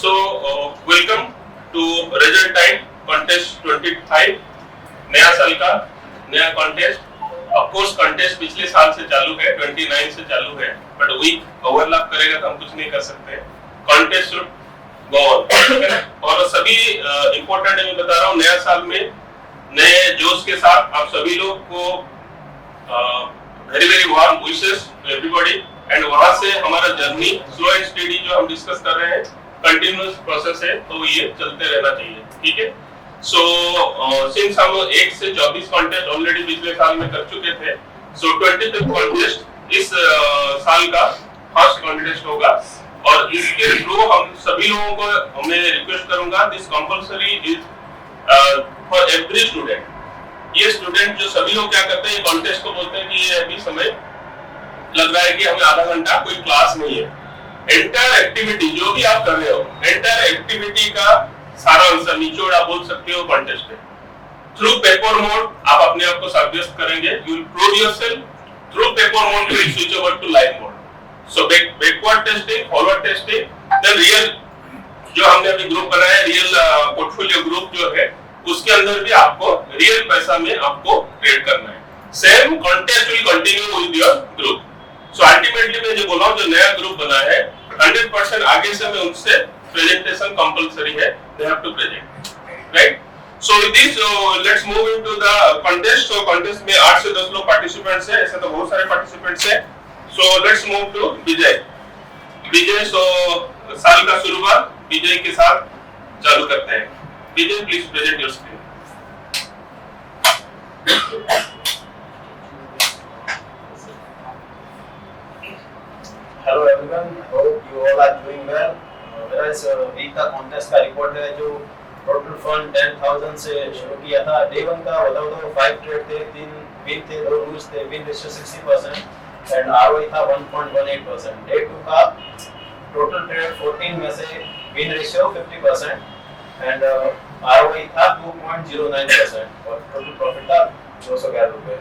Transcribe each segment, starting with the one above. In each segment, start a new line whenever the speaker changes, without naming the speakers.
So, welcome to Result Time Contest 25. नया साल का नया कॉन्टेस्ट। ऑफ कोर्स कॉन्टेस्ट पिछले साल से चालू है, 29 से चालू है, बट वीक ओवरलैप करेगा तो हम कुछ नहीं कर सकते। Contest should go on. और सभी इंपॉर्टेंट है, मैं बता रहा हूँ, नया साल में नए जोश के साथ आप सभी लोग को very very warm wishes to everybody. And वहां से हमारा जर्नी स्लो एंड स्टेडी जो हम डिस्कस कर रहे हैं कंटिन्यूअस प्रोसेस है, तो ये चलते रहना चाहिए, ठीक है। सो सिंस हम 1 से 24 कॉन्टेस्ट ऑलरेडी पिछले साल में कर चुके थे, सो 25th कॉन्टेस्ट इस साल का फर्स्ट कॉन्टेस्ट होगा। और इसके थ्रू हम सभी लोगों को मैं रिक्वेस्ट करूंगा, this compulsory is for every student. ये स्टूडेंट जो सभी लोग क्या करते हैं, कॉन्टेस्ट को बोलते हैं कि ये अभी समय लग रहा है कि हमें आधा घंटा कोई क्लास नहीं है। एंटायर एक्टिविटी जो भी आप कर रहे हो, एंटायर एक्टिविटी का सारा आंसर निचोड़ आप बोल सकते हो कॉन्टेस्ट में। थ्रू पेपर मोड आप अपने आप को साब्यस्त करेंगे, you will prove yourself. Through paper mode you will switch over to live mode. So backward testing, forward testing, then real जो हमने अभी ग्रुप बनाया है, रियल पोर्टफोलियो ग्रुप जो है, उसके अंदर भी आपको रियल पैसा में आपको ट्रेड करना है। Same contest will continue with your group. So ultimately मैं जो बोला हूं, जो नया ग्रुप बना है 100% आगे से मैं उनसे प्रेजेंटेशन कंपलसरी है, they have to present, right. So with this let's move into the contest. So contest में 8 से 10 लोग पार्टिसिपेंट्स हैं, ऐसे तो बहुत सारे पार्टिसिपेंट्स हैं। So let's move to Vijay. Vijay, so साल का शुरुआत विजय के साथ चालू करते हैं। Vijay, please present your screen.
Hello everyone, hope you all are doing well. मेरा इस वीक का कॉन्टेस्ट का रिपोर्ट है, जो टोटल फंड 10,000 से शुरू किया था। डे 1 का बताओ तो 5 ट्रेड थे, 3 विन थे, 2 लूज थे। विन रेशियो 60% एंड आरओआई था 1.18%। डे 2 का टोटल ट्रेड 14 में से विन रेशियो 50% एंड आरओआई था 2.09% और टोटल प्रॉफिट था 211 रुपए।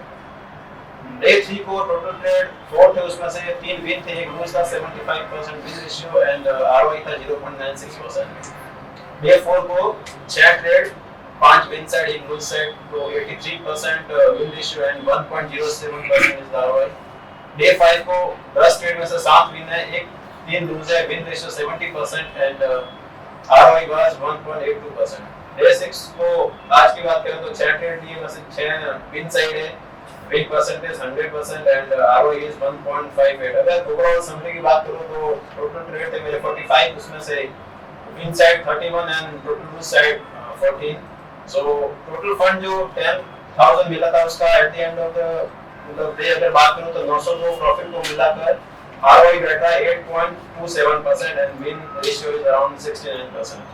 डे 3 को टोटल ट्रेड 4 थे, उसमें से 3 विन थे, 1 लूज था, 75% विन रेशियो एंड आरओआई था 0.96%। डे 4 को 6 trade, 5 win side, 1 lose side, तो 83% win ratio and 1.07% is ROI. Day 5 को 10 ट्रेड में से 7 विन है, 3 लूज है, win ratio 70% and ROI was 1.82%। Day 6 को आज की बात करें तो 6 ट्रेड लिए में से 6 विन साइड है, win percentage 100% and ROI is 1.58। अगर ओवरऑल समरी की बात करूं तो टोटल ट्रेड थे मेरे 45, उसमें से win side 31 and total lose side 14। So total fund जो 10,000 मिला था, उसका at the end of the मतलब डे अगर बात करूं तो 902 प्रॉफिट को मिलाकर आरओआई बैठा 8.27% and win ratio is around 69%।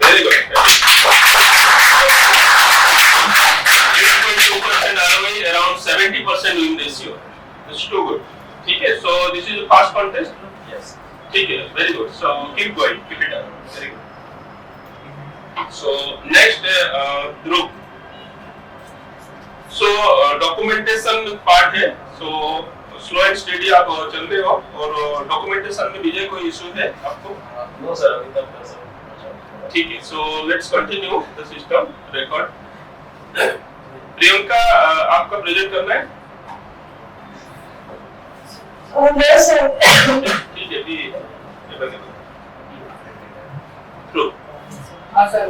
Very good. 8.2% ROI, around 70% win ratio. That's too good. ठीक है, so this is the first contest.
Yes.
ठीक है, very good. So keep going, keep it up. Very good. So next group. So documentation part है. So slow and steady आप चल रहे हो और documentation में विजय कोई issue है आपको?
No sir, अभी तक कर सकते।
ठीक है, so let's continue the system record. Priyanka, आपका प्रेजेंट करना है?
Yes sir.
ठीक है, भी ट्रू।
हाँ सर,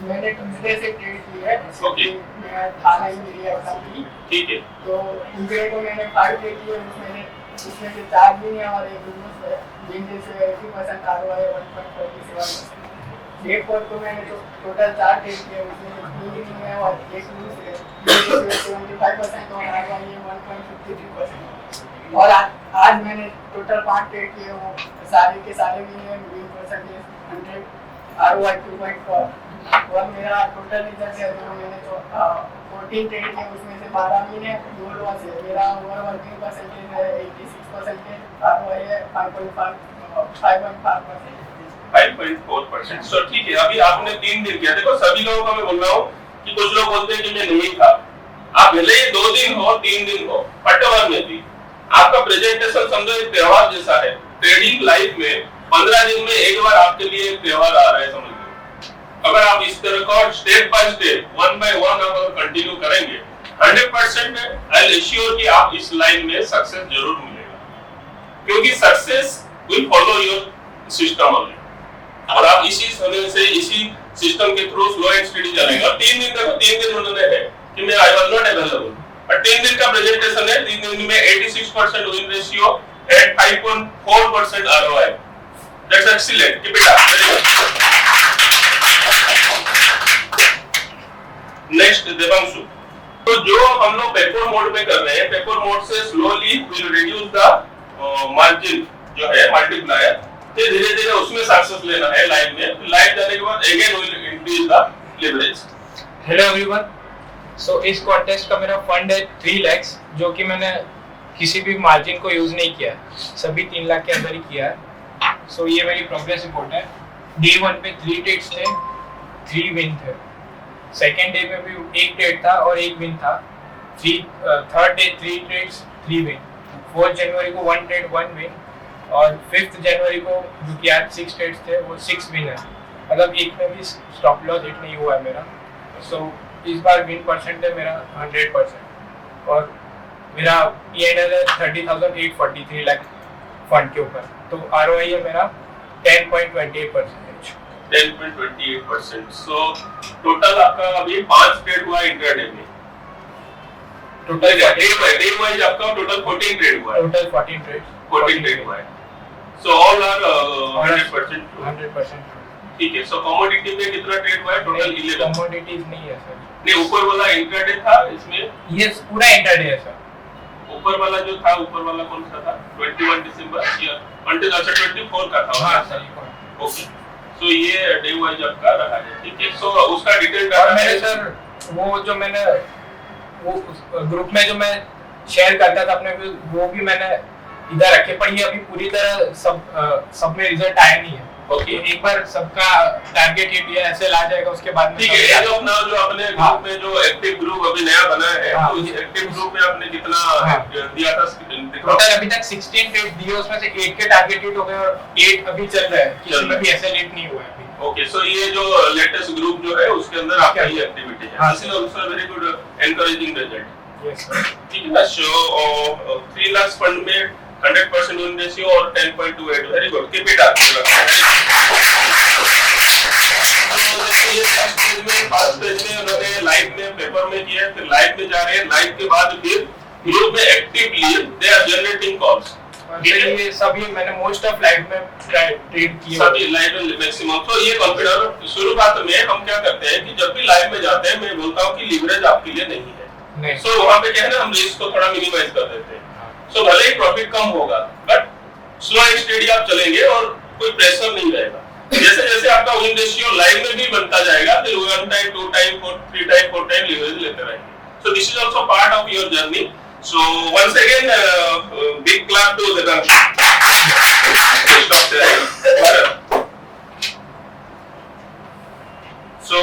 मैंने कंप्यूटर से ट्रेड किया है।
ओके।
मैं थाना इंजीनियर एग्जाम की।
ठीक है।
तो इंजीनियर को मैंने 5 ट्रेड किए, उसमें से 4 विन है और 1 लूज है। Win ratio 80% ROI 1.47%। डे 4 को मैंने टोटल 4 ट्रेड किए, उसमें से 3 विन है और 1 लूज है। 75% और आरओआई 1.53%। और आज मैंने टोटल 5 ट्रेड किए, वो सारे के सारे विन है, विन परसेंटेज 100, आरओआई 2.4। और मेरा टोटल रिजल्ट है, जो मैंने 14 ट्रेड किए, उसमें से 12 विन है, 2 लॉस है। मेरा ओवरऑल विन परसेंटेज है 86% है, आरओआई है 5.4%।
सो ठीक है, अभी आपने 3 दिन किया। देखो सभी लोगों को मैं बोल रहा हूँ कि कुछ लोग बोलते हैं कि मैं नहीं था। आप भले ही 2 दिन हो 3 दिन हो, व्हाटएवर में भी आपका प्रेजेंटेशन समझो एक त्योहार जैसा है। ट्रेडिंग लाइफ में 15 दिन में एक बार आपके लिए एक त्योहार आ रहा है, समझ लो। अगर आप इस तरह का step by step, one by one अगर कंटिन्यू करेंगे, 100% आई विल एश्योर कि आप इस लाइन में सक्सेस जरूर मिलेगा, क्योंकि success will follow your system only. और आप इसी समय से इसी सिस्टम के थ्रू स्लो एंड स्टडी चलेंगे। 3 दिन देखो, 3 दिन उन्होंने है कि मैं आई वाज नॉट अवेलेबल, और 3 दिन का प्रेजेंटेशन है, 3 दिन में 86% win ratio and 5.4% ROI। That's excellent, keep it up, very good. Next Devanshu. तो जो हम लोग पेपर मोड में कर रहे हैं, पेपर मोड से slowly will reduce the margin जो है मल्टीप्लायर, धीरे धीरे उसमें सक्सेस लेना है लाइव में। लाइव जाने के बाद again will increase the leverage.
Hello everyone, so इस कॉन्टेस्ट का मेरा फंड है 3 लाख, जो कि मैंने किसी भी मार्जिन को यूज नहीं किया, सभी 3 लाख के अंदर ही किया है। सो ये मेरी प्रोग्रेस रिपोर्ट है। डे 1 पे 3 ट्रेड्स थे, 3 विन थे। सेकेंड डे में भी 1 ट्रेड था और 1 विन था। Third day 3 trades, 3 win. 4 जनवरी को 1 ट्रेड 1 विन, और 5 जनवरी को जो कि आज 6 ट्रेड्स थे वो 6 विन है। मतलब एक में भी स्टॉप लॉस हिट नहीं हुआ है मेरा। सो इस बार विन परसेंट है मेरा 100%, और मेरा P&L है 30,843 लाख फंड के ऊपर। तो ROI है मेरा 10.28%।
10.28%। सो टोटल आपका अभी 5 ट्रेड हुआ इंट्राडे में। टोटल डे वाइज आपका टोटल 14 ट्रेड हुआ है।
टोटल 14 ट्रेड
हुआ है। So all are 100%.
100%।
ठीक है। So commodity में कितना ट्रेड हुआ है? टोटल 11।
कमोडिटीज नहीं है सर।
नहीं, ऊपर वाला इंट्राडे था इसमें।
ये पूरा इंट्राडे है सर।
ऊपर वाला जो था, ऊपर वाला कौन सा था? 21 दिसंबर या 24 का था।
हाँ सर।
ओके। सो ये डे वाइज आपका रहा है, ठीक है। सो उसका डिटेल
और मैंने सर वो जो मैंने वो ग्रुप में जो मैं शेयर करता था अपने, वो भी मैंने इधर रखे, पर ये अभी पूरी तरह सब में रिजल्ट आया नहीं है।
ओके।
एक बार सबका टारगेट हिट या ऐसे ला जाएगा, उसके बाद में
ठीक है। ये जो अपना जो अपने ग्रुप में जो एक्टिव ग्रुप अभी नया बना है, तो इस एक्टिव ग्रुप में आपने कितना दिया था?
टोटल अभी तक 16 ट्रेड दिए, उसमें से 8 के टारगेट हिट हो गए और 8 अभी चल रहा है, किसी में भी ऐसे लेट नहीं हुआ है अभी।
ओके। सो ये जो लेटेस्ट ग्रुप जो है उसके अंदर आपका ये एक्टिविटी है। This is also very good encouraging result.
Yes sir.
ठीक है ना। सो 3 लाख फंड में 100% विन रेशियो और 10.28, very good, keep it up. ये फर्स्ट स्टेज में उन्होंने लाइव में पेपर में किया, फिर लाइव में जा रहे हैं, लाइव के बाद फिर ग्रुप में actively they are generating calls.
ये सभी मैंने मोस्ट ऑफ लाइव में ट्रेड किए,
सभी लाइव में मैक्सिमम। तो ये कॉन्फिडेंस शुरुआत में हम क्या करते हैं कि जब भी लाइव में जाते हैं, मैं बोलता हूँ कि लीवरेज आपके लिए नहीं है। सो वहाँ पे क्या है ना, हम रिस्क को थोड़ा मिनिमाइज कर देते हैं। सो भले ही प्रॉफिट कम होगा, बट स्लो एंड स्टेडी आप चलेंगे और कोई प्रेशर नहीं रहेगा। जैसे जैसे आपका विन रेशियो लाइव में भी बनता जाएगा, फिर 1 time 2 time 3 time 4 time leverage लेते रहेंगे। So this is also part of your journey. So once again big clap to Devanshu. So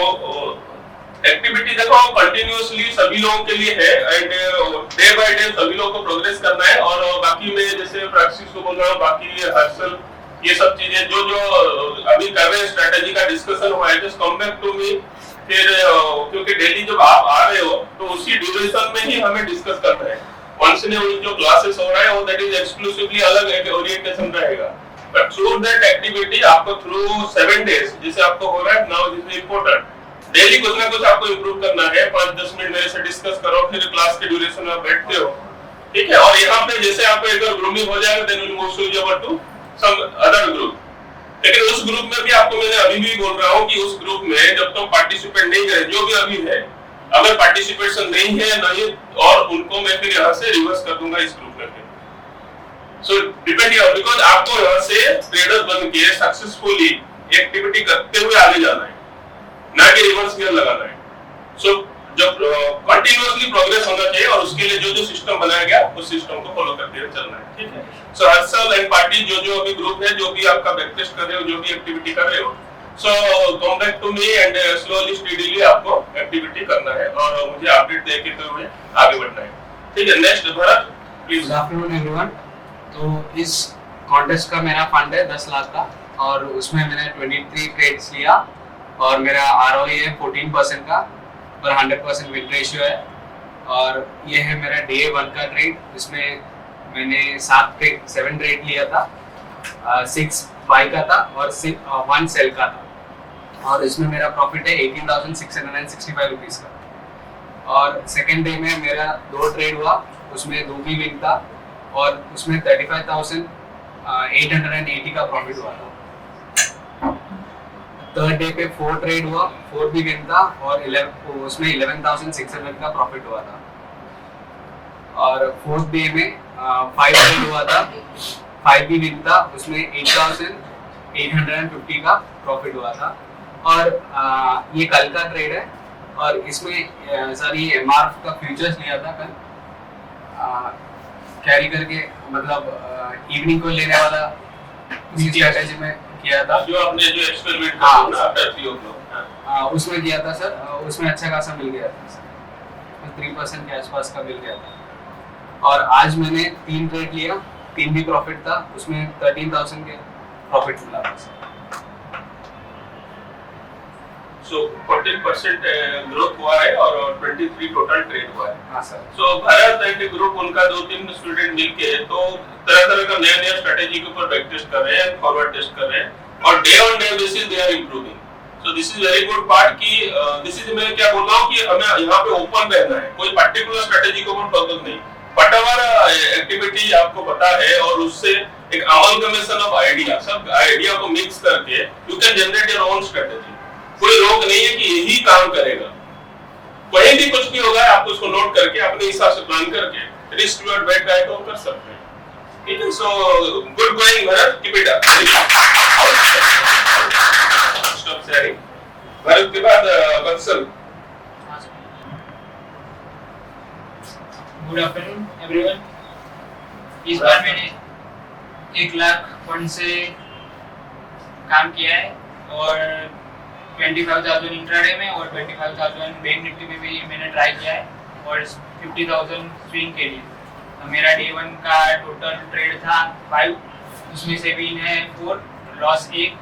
activity देखो कंटिन्यूअसली सभी लोगों के लिए है, एंड डे बाय डे सभी लोगों को प्रोग्रेस करना है। और बाकी मैं जैसे प्रैक्टिस को बोल रहा हूँ, बाकी हर्षल ये सब चीजें जो जो अभी कर रहे हैं, स्ट्रेटेजी का डिस्कशन हुआ है, just come back to me. फिर क्योंकि डेली जब आप आ रहे हो तो उसी ड्यूरेशन में ही हमें डिस्कस करना है। वंस इन जो क्लासेस हो रहा है वो दैट इज एक्सक्लूसिवली अलग एक ओरिएंटेशन रहेगा, बट थ्रू दैट एक्टिविटी आपको थ्रू 7 डेज जैसे आपको हो रहा है now, this is important. Daily कुछ ना कुछ आपको इंप्रूव करना है। 5-10 मिनट मेरे से डिस्कस करो, फिर क्लास के ड्यूरेशन में आप बैठते हो, ठीक है। और यहाँ पे जैसे आपको एक बार ग्रुपिंग हो जाएगा, then will move switch over to some other group. लेकिन उस ग्रुप में भी आपको मैंने अभी भी बोल रहा हूँ कि उस ग्रुप में जब तक पार्टिसिपेट नहीं करे, जो भी अभी है, अगर पार्टिसिपेशन नहीं है नहीं, और उनको मैं फिर यहाँ से रिवर्स कर दूंगा इस ग्रुप में। सो डिपेंड योर, बिकॉज आपको यहाँ से ट्रेडर बन के सक्सेसफुली एक्टिविटी करते हुए आगे जाना है, ना कि रिवर्स गियर लगाना है। सो जब कंटिन्यूअसली प्रोग्रेस होना चाहिए, और उसके लिए जो जो सिस्टम बनाया गया उस सिस्टम को फॉलो करते हुए चलना है, ठीक है। सो हर्षल एंड पार्टी जो जो अभी ग्रुप है, जो भी आपका बैक टेस्ट कर रहे हो, जो भी एक्टिविटी कर रहे हो, so come back to me and slowly steadily आपको एक्टिविटी करना है और मुझे अपडेट देते हुए आगे बढ़ना है, ठीक है। Next Bharat please.
Good afternoon everyone. तो इस कॉन्टेस्ट का मेरा फंड है 10 लाख का और उसमें मैंने 23 ट्रेड्स लिया और मेरा ROI है 14% का और 100% विन रेशियो है। और ये है मेरा डे 1 का ट्रेड, इसमें मैंने 7 ट्रेड लिया था, 6 बाई का था और 1 सेल का था और इसमें मेरा प्रॉफिट है 18,665 रुपीज़ का। और सेकेंड डे में मेरा 2 ट्रेड हुआ, उसमें 2 भी विन था और उसमें 35,880 का प्रॉफिट हुआ था। थर्ड डे पे 4 ट्रेड हुआ, 4 भी विन था और उसमें 11,600 का प्रॉफिट हुआ था। और फोर्थ डे में 5 ट्रेड हुआ था, 5 भी विन था, उसमें 8,850 का प्रॉफिट हुआ था। और ये कल का ट्रेड है और इसमें सर ये MRF का फ्यूचर्स लिया था कल, कैरी करके मतलब इवनिंग को लेने वाला उसी स्ट्रेटजी में किया था
जो आपने जो एक्सपेरिमेंट
हाँ,
किया ना आफ्टर 3 o'clock,
उसमें किया था सर, उसमें अच्छा खासा मिल गया था सर, 3% के आसपास का मिल गया था। और आज मैंने 3 ट्रेड लिया, 3 भी प्रॉफिट था, उसमें 13,000 के प्रॉफिट मिला था सर।
सो 14% ग्रोथ हुआ है और 23 टोटल ट्रेड हुआ है।
हाँ sir.
So Bharat and group उनका 2-3 स्टूडेंट मिलके तो तरह-तरह का नया स्ट्रेटेजी के ऊपर बैक टेस्ट कर रहे हैं, फॉरवर्ड टेस्ट कर रहे हैं और day on day basis they are improving. So this is very good part कि दिस इज मैं क्या बोल रहा हूं कि हमें यहाँ पे ओपन रहना है, कोई पर्टिकुलर स्ट्रेटेजी के ऊपर फोकस नहीं। व्हाटएवर एक्टिविटी आपको पता है और उससे एक अमलगमेशन ऑफ आइडिया, सब आइडिया को मिक्स करके you can generate your own strategy. कोई रोक नहीं है कि यही काम करेगा, कहीं भी कुछ भी होगा आप उसको नोट करके अपने हिसाब से प्लान करके रिस्क टू बेट गाइड को कर सकते हैं। ठीक है, so good going Bharat, keep it up. Stop sharing. Bharat के बाद वत्सल।
Good afternoon everyone. इस बार मैंने 1 लाख फंड से काम किया है और 25,000 इंट्राडे में और 25,000 बैंक निफ्टी में भी मैंने ट्राई किया है और 50,000 स्विंग के लिए। तो मेरा डे 1 का टोटल ट्रेड था 5, उसमें से विन है 4, लॉस 1,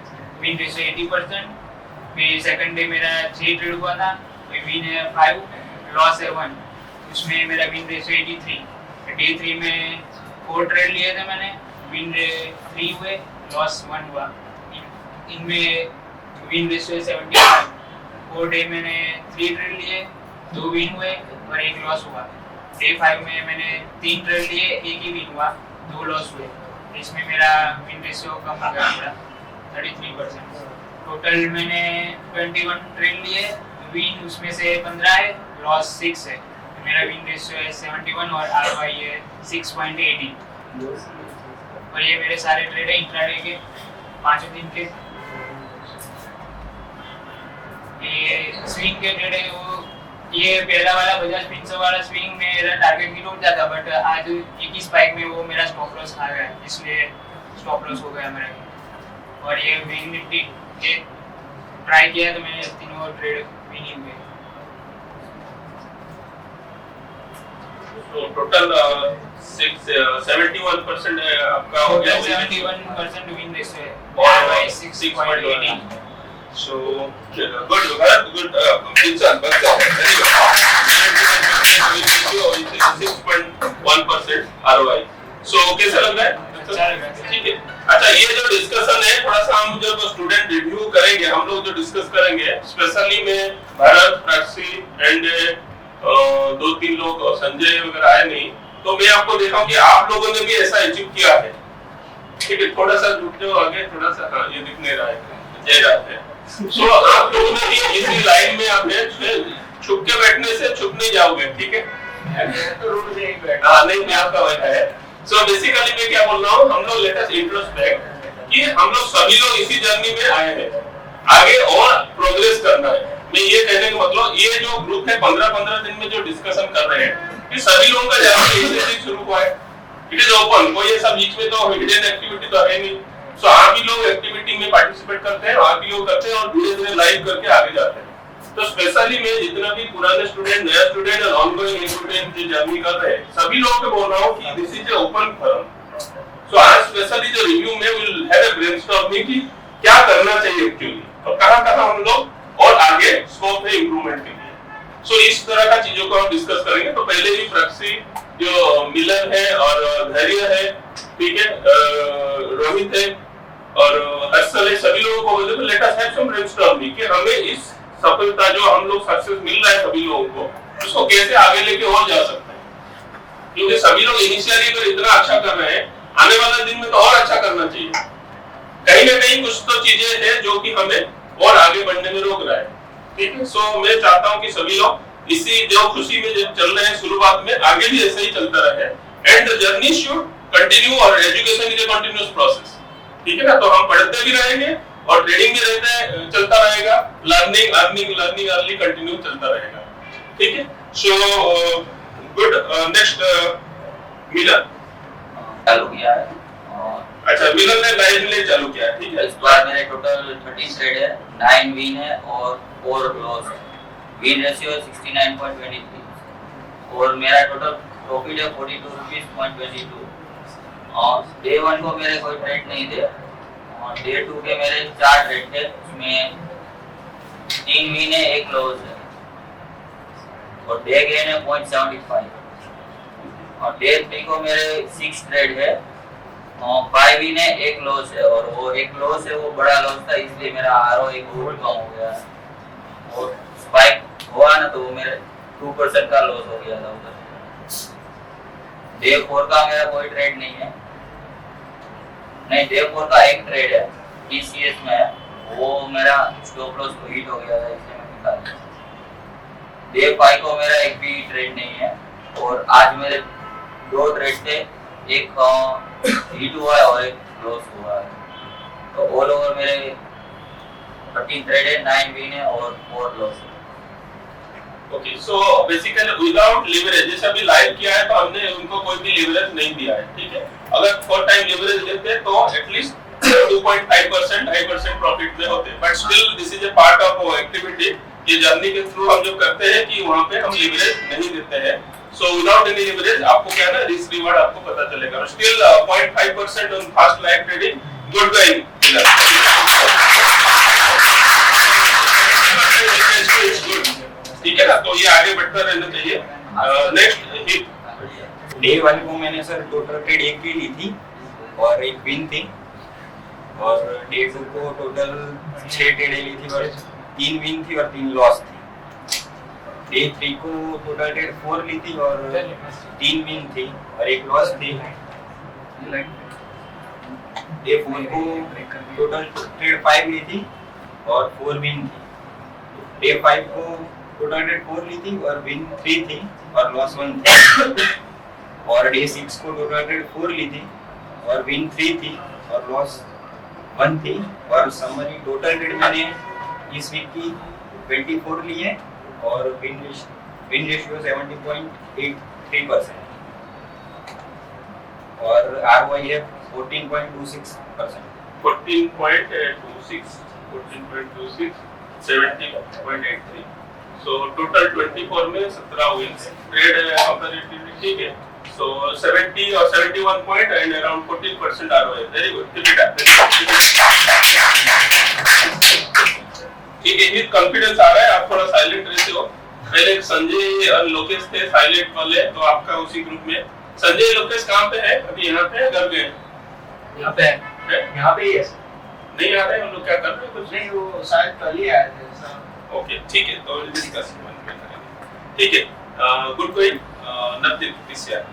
विन रेशियो 80%। फिर सेकंड डे मेरा 6 ट्रेड हुआ था, तो विन है 5, लॉस है 1, उसमें मेरा विन रेशियो 83। डे 3 में 4 ट्रेड लिए थे मैंने, विन 3 हुए, लॉस 1 हुआ। इनमें विन रेशियो 75। 4 डे मैंने 3 ट्रेड लिए, 2 विन हुए और 1 लॉस हुआ। डे 5 में मैंने 3 ट्रेड लिए, 1 ही विन हुआ, 2 लॉस हुए। इसमें मेरा विन रेशियो कम हो गया थोड़ा, 33%। टोटल मैंने 21 ट्रेड लिए, विन उसमें से 15 है, लॉस 6 है। मेरा विन रेशियो है 71 और ROI है 6.80। और ये मेरे सारे ट्रेड है इंट्राडे के 5 दिन के। ये स्विंग के ट्रेड है वो, ये पहला वाला बजाज फिंसर्व वाला स्विंग मेरा टारगेट भी टूट जाता, बट आज एक ही स्पाइक में वो मेरा स्टॉप लॉस खा गया, इसलिए स्टॉप लॉस हो गया मेरा। और ये बैंक निफ्टी के ट्राई किया तो मैंने तीनों ट्रेड विन हुए।
तो टोटल 71% आपका हो गया।
71% विन रेशियो है
और
ROI 6.80।
So good, Bharat, good. Insan, very good. 6.1% ROI. So कैसा लग रहा है?
अच्छा लग रहा है।
ठीक है। अच्छा, ये जो डिस्कशन है थोड़ा सा हम जब स्टूडेंट रिव्यू करेंगे, हम लोग जो डिस्कस करेंगे, स्पेशली में भारत, प्राची एंड 2-3 लोग संजय वगैरह आए नहीं, तो मैं आपको देखा हूँ कि आप लोगों ने भी ऐसा अचीव किया है। ठीक है, थोड़ा सा जुट जाओ आगे, थोड़ा सा। हाँ, ये दिख नहीं रहा है, जय रात है। सो आप लोगों ने भी इसी लाइन में आपने छुप के बैठने से छुप नहीं जाओगे, ठीक है? हाँ, नहीं, मैं आपका वजह है। सो बेसिकली मैं क्या बोल रहा हूँ, हम लोग लेट अस इंट्रोस्पेक्ट कि हम लोग सभी लोग इसी जर्नी में आए हैं, आगे और प्रोग्रेस करना है। मैं ये कहने का मतलब, ये जो ग्रुप है 15-15 दिन में जो डिस्कशन कर रहे हैं, ये सभी लोगों का जर्नी इसी से शुरू हुआ है। इट इज ओपन, कोई ऐसा बीच में तो हिडन एक्टिविटी तो है नहीं। सो आप भी लोग एक्टिविटी में पार्टिसिपेट करते हैं, आप भी लोग करते हैं और धीरे-धीरे लाइव करके आगे जाते हैं। तो स्पेशली मैं जितना भी पुराने स्टूडेंट, नया स्टूडेंट और ऑनगोइंग स्टूडेंट जो जर्नी कर रहे हैं, सभी लोगों को बोल रहा हूँ कि this is a open forum. So आज स्पेशली जो रिव्यू में विल हैव ए ब्रेनस्टॉर्मिंग कि क्या करना चाहिए एक्चुअली और कहां-कहां हम लोग और आगे स्कोप है इंप्रूवमेंट के लिए। सो इस तरह का चीजों को हम डिस्कस करेंगे। तो पहले ही प्रक्सी जो मिलन है और धैर्य है, ठीक है, रोहित है और हर्षल है, सभी लोगों को बोलते let us have some brainstorming कि हमें इस सफलता जो हम लोग सक्सेस मिल रहा है सभी लोगों को, उसको कैसे आगे लेके और जा सकते हैं। क्योंकि सभी लोग इनिशियली अगर इतना अच्छा कर रहे हैं, आने वाले दिन में तो और अच्छा करना चाहिए। कहीं ना कहीं कुछ तो चीजें हैं जो कि हमें और आगे बढ़ने में रोक रहा है, ठीक है। सो मैं चाहता हूं कि सभी लोग इसी जो खुशी में जब चल रहे हैं शुरुआत में, आगे भी ऐसे ही चलता रहे and the journey should continue और education is a continuous process, ठीक है ना। तो हम पढ़ते भी रहेंगे और ट्रेडिंग भी रहते चलता रहेगा, learning earning learning early continue चलता रहेगा, ठीक है। So good. नेक्स्ट मिलन
चालू किया है और
अच्छा, मिलन ने लाइव ले चालू किया है, ठीक है।
इस बार मेरे टोटल 30 ट्रेड है, 9 विन है और 4 लॉस है। विन रेशियो 69.23 और मेरा टोटल प्रॉफिट है 42.22 और डे 1 को मेरे कोई ट्रेड नहीं थे और डे 2 के मेरे 4 ट्रेड थे, उसमें 3 विन है 1 लॉस है और डे गेन है 0.75 और डे 3 को मेरे 6 ट्रेड है और 5 विन है 1 लॉस है और वो 1 लॉस है वो बड़ा लॉस था, इसलिए मेरा आरओआई बहुत कम हो गया और स्पाइक हुआ ना तो वो मेरे 2% का लॉस हो गया था उधर। डे 4 का मेरा कोई ट्रेड नहीं है, नहीं डे 4 का एक ट्रेड है टीसीएस में है, वो मेरा स्टॉप लॉस हिट हो गया था इसलिए मैं निकाल दिया। डे 5 को मेरा एक भी ट्रेड नहीं है और आज मेरे 2 ट्रेड थे, एक हिट हुआ है और एक लॉस हुआ है, तो ऑल ओवर मेरे 13 ट्रेड है, 9 विन है और 4 लॉस है।
Okay, so basically without leverage, जैसे अभी लाइव किया है तो हमने उनको कोई भी लिवरेज नहीं दिया है, ठीक है। अगर 4 टाइम लिवरेज लेते तो एटलीस्ट 2.5% 5% प्रॉफिट में होते, but still this is A part of activity. ये जर्नी के थ्रू हम जो करते हैं कि वहां पे हम लिवरेज नहीं देते हैं। सो विदाउट एनी लिवरेज आपको क्या है ना, रिस्क रिवार्ड आपको पता चलेगा। Still 0.5% on fast live trading, good going. ठीक है ना, तो ये आगे बढ़ता रहना चाहिए। Next hit.
डे 1 को मैंने सर टोटल ट्रेड 1 की ली थी और 1 विन थी और डे 2 को टोटल 6 ट्रेडें ली थी और 3 विन थी और 3 लॉस थी। डे 3 को टोटल ट्रेड 4 ली थी और 3 विन थी और 1 लॉस थी। डे 4 को टोटल ट्रेड 5 ली थी और 4 विन थी। डे 5 को टोटल ट्रेड 4 ली थी और विन 3 थी और लॉस 1 थी। और डे 6 को टोटल ट्रेड 4 ली थी और विन 3 थी और लॉस 1 थी। और समरी टोटल ट्रेड मैंने इस वीक की 24 ली है और विन रेशियो 70.83% और आरओआई है 14.26%।
14.26 70.83। सो टोटल 24 में 17 विंस, ट्रेड कंपैरेटिवली ठीक है। सो 70 और 71 point and around 14% ROI, very good, keep it up. ठीक है, विद कॉन्फिडेंस आ रहा है। आप थोड़ा साइलेंट रहते हो। पहले संजय और लोकेश थे साइलेंट वाले, तो आपका उसी ग्रुप में संजय लोकेश कहां पे है? अभी यहाँ पे घर गए?
यहाँ पे है, यहाँ पे ही है।
नहीं आ रहे हैं, हम लोग क्या कर रहे हैं? कुछ
नहीं, वो शायद कल ही आए थे सर।
ओके, ठीक है, तो विल डिस्कस मन में करेंगे। ठीक है, good going, nothing this year.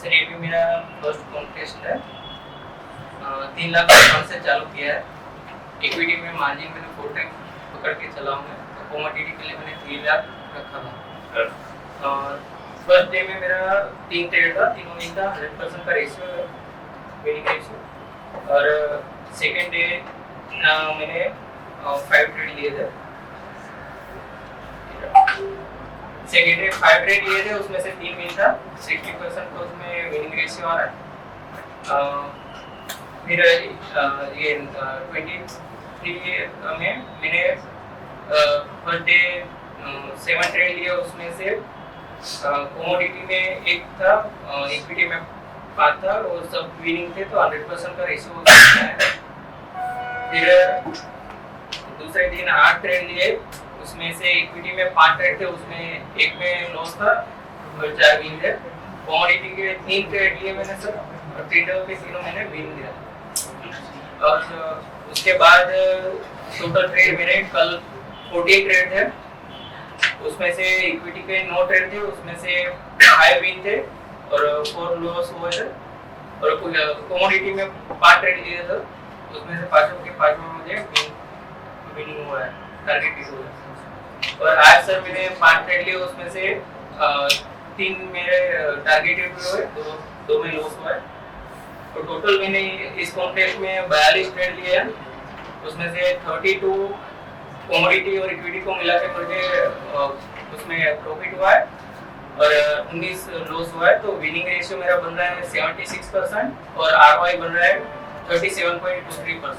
Sir ये भी मेरा फर्स्ट कॉन्टेस्ट है। 3 लाख अकाउंट से चालू किया है। इक्विटी में मार्जिन मैंने 4 टाइम पकड़ के चला हूँ मैं। तो कमोडिटी के लिए मैंने 3 लाख रखा था। और फर्स्ट डे में मेरा 3 ट्रेड था, तीनों विन था, 100% का रेशियो है, विनिंग रेशियो। और सेकेंड डे मैंने 5 ट्रेड लिए थे। सेकेंड डे 5 ट्रेड लिए थे, उसमें से 3 विन था, 60% का उसमें विनिंग रेशियो आ रहा है। फिर ये 23 में मैंने फर्स्ट डे 7 ट्रेड लिए, उसमें से कमोडिटी में एक था, इक्विटी में 5 था, वो सब विनिंग थे, तो 100% का रेशियो हो सकता है। फिर दूसरे दिन 8 ट्रेड लिए, उसमें से इक्विटी में 5 ट्रेड थे, उसमें एक में लॉस था और 4 विन थे। कमोडिटी के 3 ट्रेड लिए मैंने सर, और ट्रेडर के तीनों मैंने विन दिया। और उसके बाद टोटल ट्रेड मेरे कल 48 ट्रेड थे, उसमें से इक्विटी के 9 ट्रेड थे, उसमें से 5 विन थे और 4 लॉस हुए थे। और कमोडिटी में 5 ट्रेड लिए थे, उसमें से 5 के 5 मुझे विनिंग हुआ है, टारगेट हिट हुआ है। और आज सर मैंने 5 ट्रेड लिए, उसमें से 3 मेरे टारगेटेड हुए, 2 में लॉस हुआ है। तो टोटल मैंने इस कॉन्ट्रैक्ट में 42 ट्रेड लिए हैं, उसमें से 32 कमोडिटी और इक्विटी को मिला के मुझे उसमें प्रॉफिट हुआ है और 19 लॉस हुआ है। तो विनिंग रेशियो मेरा बन रहा है 76% और आरओआई बन रहा है 37.23%।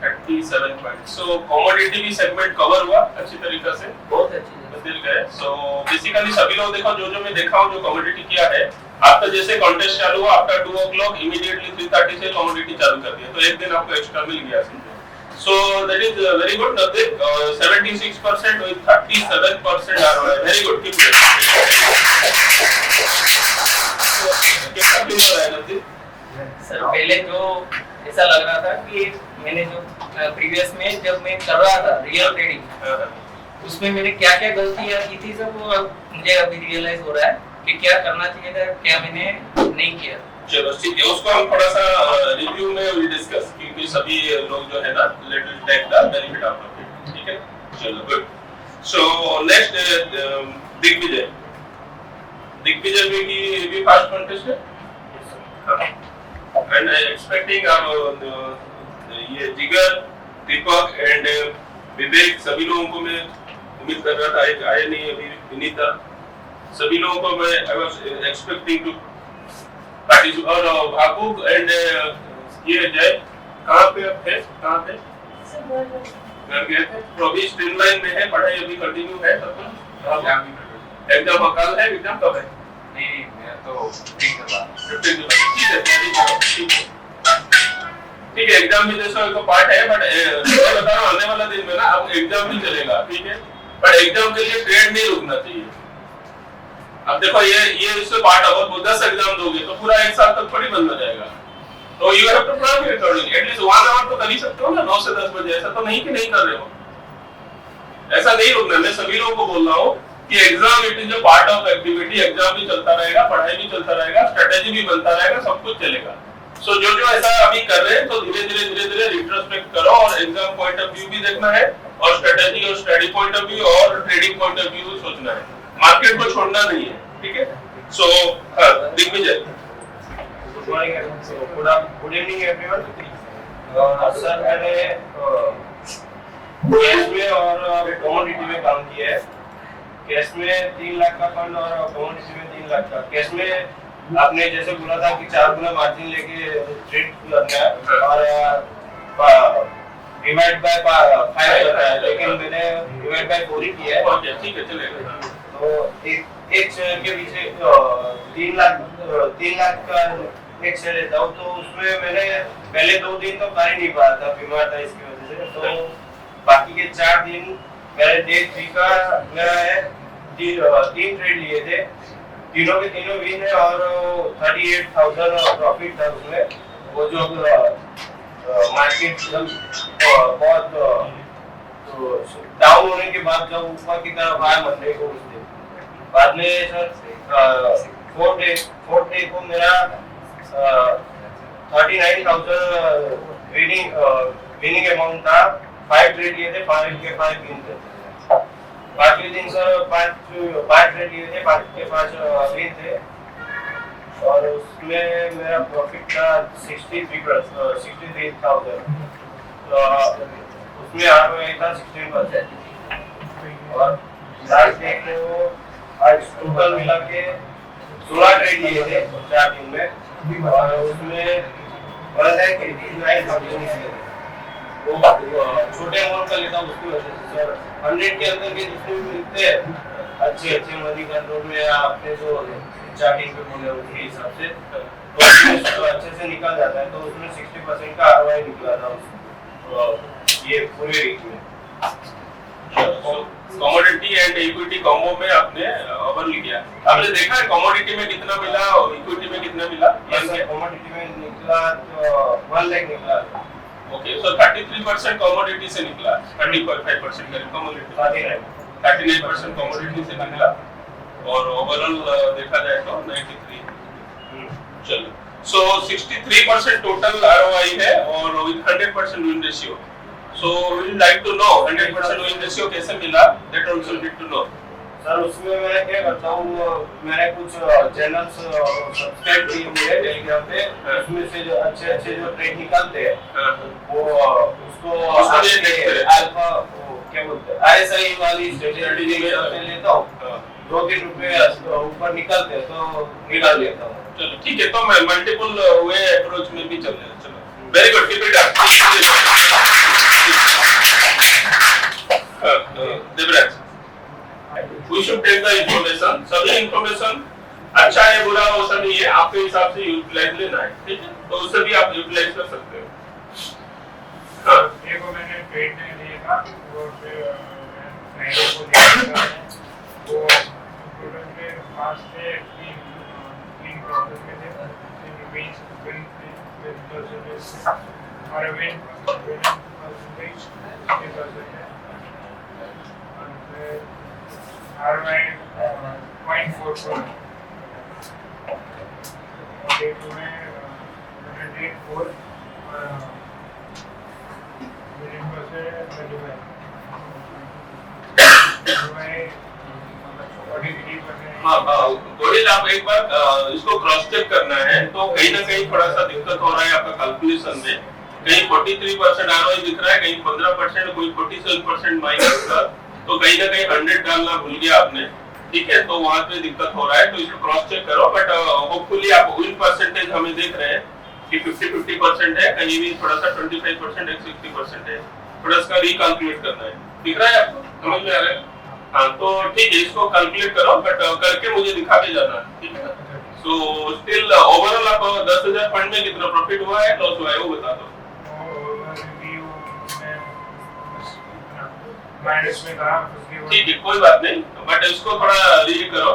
37 पॉइंट। सो कमोडिटी भी सेगमेंट कवर हुआ अच्छी तरीके से,
बहुत अच्छी
मिल गए। सो बेसिकली सभी लोग देखो, जो मैं देखा हूं जो कमोडिटी किया है, आपका जैसे कॉन्टेस्ट चालू हुआ आफ्टर 2 o'clock इमीडिएटली 3:30 से कमोडिटी चालू कर दिया, तो एक दिन आपको एक्स्ट्रा मिल गया समझे। So that is very good Navdeep, 76% with 37% ROI, very good, keep it. कितना दिन हो रहा है नवदीप?
सर पहले जो ऐसा लग रहा था कि मैंने जो प्रीवियस में जब मैं कर रहा था रियल ट्रेडिंग, उसमें मैंने क्या क्या गलतियां की थी सब, वो मुझे अभी रियलाइज हो रहा है कि क्या करना चाहिए था, क्या मैंने नहीं किया।
चलो ठीक है, उसको हम थोड़ा सा रिव्यू में विल डिस्कस, क्योंकि सभी लोग जो है ना let us take the benefit out of it, ठीक है। चलो good. So next Digvijay. Digvijay में भी फास्ट कॉन्टेस्ट है, एंड आई एक्सपेक्टिंग ये जिगर, दीपक एंड विवेक, सभी लोगों को मैं उम्मीद कर रहा था, एक आए नहीं अभी विनीता, सभी लोगों को मैं I was expecting to participate. और भाकू एंड ये जय कहाँ पे अब थे, कहाँ थे? घर गए थे, तो अभी स्ट्रीमलाइन में है, पढ़ाई अभी कंटिन्यू है तब तक। एग्जाम कल है, एग्जाम कब है?
नहीं, मैं तो ठीक कर रहा हूँ।
ठीक है, तैयारी करो, ठीक है। एग्जाम भी जैसा एक पार्ट है, बट मैं बता रहा हूँ आने वाला दिन में ना अब एग्जाम भी चलेगा, ठीक है। पर एग्जाम के लिए ट्रेड नहीं रुकना चाहिए। अब देखो ये इससे पार्ट अब 10 एग्जाम दोगे तो पूरा एक साल तक थोड़ी बंद हो जाएगा, तो you have to plan your accordingly, at least 1 hour तो कर ही सकते हो ना, 9 से 10 बजे। ऐसा तो नहीं कि नहीं कर रहे हो, ऐसा नहीं रुकना। मैं सभी लोगों को बोल रहा हूँ कि exam it is a part of activity, exam भी चलता रहेगा, पढ़ाई भी चलता रहेगा, स्ट्रेटेजी भी बनता रहेगा, सब कुछ चलेगा। सो जो ऐसा अभी कर रहे हैं तो धीरे धीरे रिट्रोस्पेक्ट करो, और एग्जाम पॉइंट ऑफ व्यू भी देखना है, और स्ट्रेटेजी और स्टडी पॉइंट ऑफ व्यू और ट्रेडिंग पॉइंट ऑफ व्यू सोचना है, मार्केट को छोड़ना नहीं है, ठीक है। So Digvijay.
Good morning, good evening everyone. Sir मैंने कैश में और कमोडिटी में काम किया है। कैश में 3 लाख का फंड और कमोडिटी में 3 लाख का। कैश में आपने जैसे बोला था कि 4 गुना मार्जिन लेके ट्रेड करना है और डिवाइड बाय 5 करना है, लेकिन मैंने डिवाइड बाय 4 ही किया है।
ओके, ठीक है, चलेगा।
तो एक शेयर के पीछे 3 लाख का एक शेयर लेता हूँ, तो उसमें मैंने पहले 2 दिन तो कर ही नहीं पाया था, बीमार था इसकी वजह से। तो बाकी के 4 दिन मेरे डे 3 का मेरा है 3 ट्रेड लिए थे, तीनों के तीनों विन है और 38,000 प्रॉफिट था उसमें। वो जो मार्केट बहुत डाउन होने के बाद जब ऊपर की तरफ आया मंडे को, उस दिन बाद में सर 4th डे को मेरा 39,000 विनिंग अमाउंट था। 5 ट्रेड लिए थे, 5 के 5 विन थे। बाकी दिन सर 5 ट्रेड लिए थे, 5 के 5 विन थे, और उसमें मेरा प्रॉफिट था 63,000। उसमें आरओआई था 16%। और लास्ट डे को आज टोटल मिला के 16 ट्रेड लिए थे 4 दिन में, और उसमें 1,89,000 लिए थे। वो छोटे अमाउंट का लेता हूँ उसकी वजह से सर। 100 के अंदर के जितने भी मिलते हैं अच्छे मनी कंट्रोल में या अपने जो चार्टिंग पे बोले उसके हिसाब से तो उसमें अच्छे से निकल जाता है। तो उसमें 60% का आरओआई निकला था ये पूरे वीक में।
कमोडिटी एंड इक्विटी कॉम्बो में आपने ओवर लिया। आपने देखा है कमोडिटी में कितना मिला और इक्विटी में कितना मिला?
कमोडिटी में निकला तो 1 लाख निकला।
ओके, सो 33% कमोडिटी से निकला, 35% करीब कमोडिटी, 39% कमोडिटी से निकला और ओवरऑल देखा जाए तो 93। चलो, सो 63% टोटल आरओआई है और with 100% win ratio. So we would like to know 100% win ratio कैसे मिला? That also need to know.
Sir उसमें मैं क्या करता हूँ, मैंने कुछ चैनल्स सब्सक्राइब किए हुए हैं टेलीग्राम पे। उसमें से जो अच्छे जो ट्रेड निकालते हैं वो उसको अल्फा क्या बोलते हैं आईएसआई वाली स्ट्रेटजी में लेता हूँ। 2-3 रुपए ऊपर निकलते हैं तो निकाल लेता हूँ।
चलो ठीक है, तो मैं मल्टीपल वे अप्रोच में भी चल रहे हैं। चलो, very good, keep it up. Devraj, we should take the information, सभी information अच्छा है बुरा वो सब नहीं है, आपके हिसाब से यूटिलाइज लेना है, ठीक है? तो उससे भी आप यूटिलाइज कर सकते हो। हाँ,
देखो मैंने ट्रेड नहीं लिया था, वो फिर फ्राइडे को लिया था, वो टोटल के 5 से 3 प्रॉफिट में थे, 3 रुपीस विन परसेंटेज और विन परसेंटेज 50% है। ROI 0.44 डे 2 में डे 4 विनिंग परसेंट 43%।
हाँ, गोविंद आप एक बार इसको क्रॉस चेक करना है, तो कहीं ना कहीं थोड़ा सा दिक्कत हो रहा है आपका कैलकुलेशन में। कहीं 43% ROI दिख रहा है, कहीं 15%, कोई 47% माइनस का, तो कहीं ना कहीं 100 डालना भूल गया आपने, ठीक है? तो वहां पे दिक्कत हो रहा है, तो इसको क्रॉस चेक करो। बट होपफुली आप विन परसेंटेज हमें देख रहे हैं कि 50% है, कहीं भी थोड़ा सा 25% है, 60% है, थोड़ा इसका रिकैलकुलेट करना है। दिख रहा है आपको? समझ में आ रहा है? हाँ, तो ठीक है, इसको कैलकुलेट करो, बट करके मुझे दिखा के जाना, ठीक है ना? सो स्टिल ओवरऑल आप 10,000 फंड में कितना प्रॉफिट हुआ है, लॉस हुआ है, वो बता दो।
माइनस में था,
ठीक है, कोई बात नहीं, बट इसको थोड़ा रीड करो।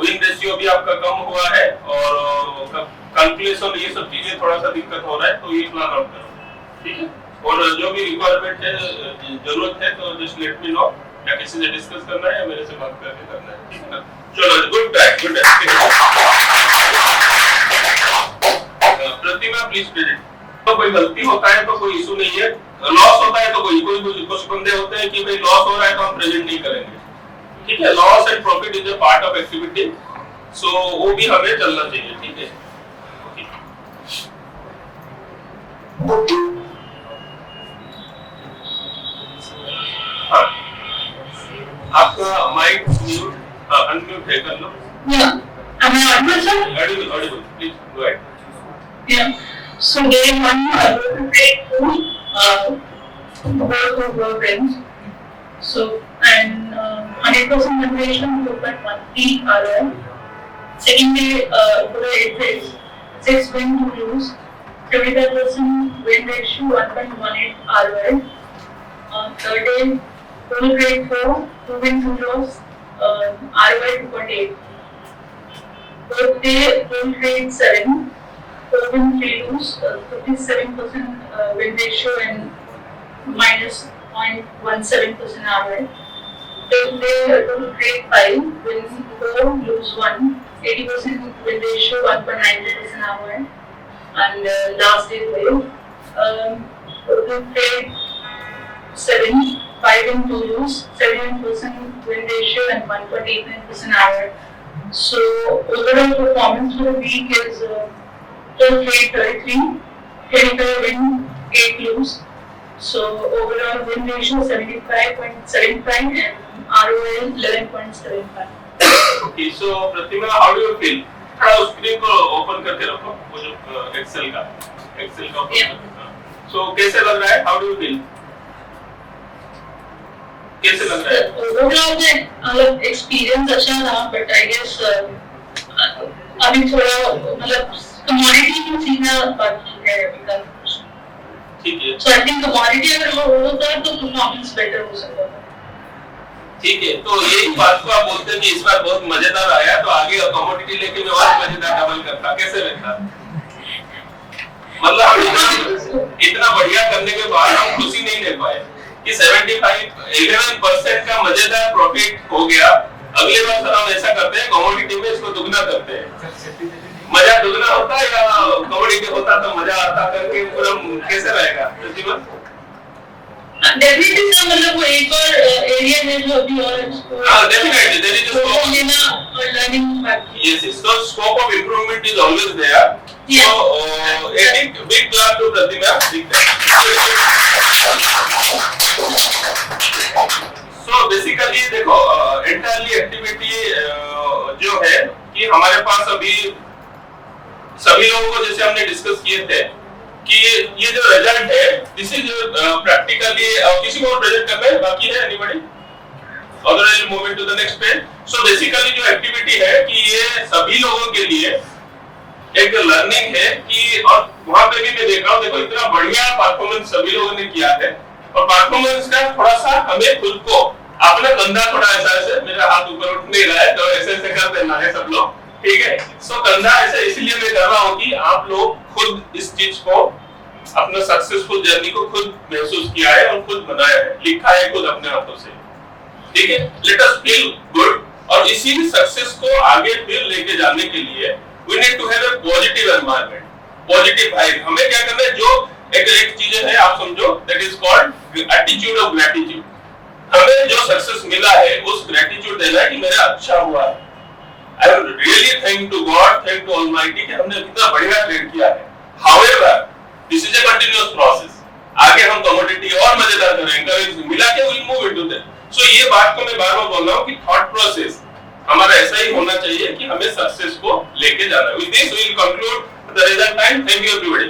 विन रेशियो भी आपका कम हुआ है और कैलकुलेशन ये सब चीजें थोड़ा सा दिक्कत हो रहा है, तो ये प्लान आउट करो, ठीक है? और जो भी रिक्वायरमेंट है, जरूरत है, तो जस्ट लेट मी नो, या किसी से डिस्कस करना है या मेरे से बात करके करना है, ठीक है ना? चलो, good try, good try. Pratima please credit. तो कोई गलती होता है तो कोई इशू नहीं है, लॉस होता है तो कोई कुछ बंदे होते हैं कि भाई लॉस हो रहा है तो हम प्रेजेंट नहीं करेंगे, ठीक है? Loss and profit is a part of activity, so वो भी हमें चलना चाहिए, ठीक है? हाँ, आपका माइक म्यूट अनम्यूट है, कर लो।
Am I audible, sir?
Audible, please go ahead.
Yeah. So day 1, I will take food, both of our friends. So, and 100% motivation to look at 1 ROI. Second day, for the 8 days, 6 win, 2 lose, 75% win ratio, 1.18 ROI. Third day, full grade 4, 2 win, 2 loss, ROI 2.8. Fourth day, full grade 7, 4 win, 3 lose, 57% win ratio and minus 0.17% ROI. Fifth day, full grade 5, win 4, lose 1, 80% win ratio, 1.90% ROI. And last day, full grade 7, 5 win, 2 lose, 71% win ratio and 1.89% ROI. So overall performance for the week is full trade 33, 25 win, 8 lose. So overall win ratio 75.75 and ROI 11.75.
Okay, so Pratima, how do you feel? थोड़ा screen को open करके रखो, वो जो Excel का open करके। सो कैसे लग रहा है, हाउ डू यू फील, कैसे लग रहा है?
ओवरऑल मतलब एक्सपीरियंस अच्छा था, बट आई गेस अभी थोड़ा मतलब कमोडिटी में सीखना बाकी है अभी तक।
ठीक है,
सो आई थिंक कमोडिटी अगर वो होता तो परफॉर्मेंस बेटर हो सकता था।
ठीक है, तो यही बात को आप बोलते हैं कि इस बार बहुत मजेदार आया, तो आगे कमोडिटी लेके मैं और मजेदार डबल करता, कैसे रहता? मतलब इतना बढ़िया करने के बाद हम खुशी नहीं ले पाए कि 11% का मजेदार प्रॉफिट हो गया। अगले बार सर हम ऐसा करते हैं, कमोडिटी में इसको दुगना करते हैं, मजा दुगना होता है या कमोडिटी होता तो मजा आता करके पूरा कैसे रहेगा प्रतिबंध?
डेफिनेटली सर, मतलब वो एक और एरिया है जो अभी और
हां definitely there is a scope
लेना और learning factor.
yes so scope of improvement is always there.
Yeah.
So a big clap to Pratima, big so basically देखो entirely activity जो है कि हमारे पास अभी सभी लोगों को जैसे हमने डिस्कस किए थे कि ये जो रिजल्ट है दिस इज प्रैक्टिकली किसी को प्रेजेंट करना है, बाकी है anybody? Otherwise will move into the next page. So basically जो एक्टिविटी है कि ये सभी लोगों के लिए एक लर्निंग है कि, और वहां पे भी मैं देख रहा हूं, देखो इतना बढ़िया परफॉर्मेंस सभी लोगों ने किया है, और परफॉर्मेंस का थोड़ा सा हमें खुद को अपना कंधा थोड़ा ऐसा मेरा हाथ ऊपर उठ नहीं रहा है तो ऐसे कर देना है सब लोग, ठीक है? सो कंधा ऐसे इसलिए मैं कर रहा हूं कि आप लोग खुद इस चीज को, अपना सक्सेसफुल जर्नी को खुद महसूस किया है और खुद बनाया है, लिखा है खुद अपने हाथों से, ठीक है? लेट अस फील गुड, और इसी सक्सेस को आगे फिर लेके जाने के लिए we need to have a positive environment, positive vibe. हमें क्या करना है, जो एक चीज है आप समझो, that is called attitude of gratitude. हमें जो सक्सेस मिला है उस ग्रैटिट्यूड देना है कि मेरा अच्छा हुआ है। I am really thank to God, thank to Almighty कि हमने इतना बढ़िया ट्रेड किया है। However, this is a continuous process. आगे हम कमोडिटी और मजेदार करेंगे, मिला के we'll move into that. So ये बात को मैं बार-बार बोल रहा हूँ कि थॉट प्रोसेस हमारा ऐसा ही होना चाहिए कि हमें सक्सेस को लेके जाना है। With this we will conclude the result time. Thank you everybody.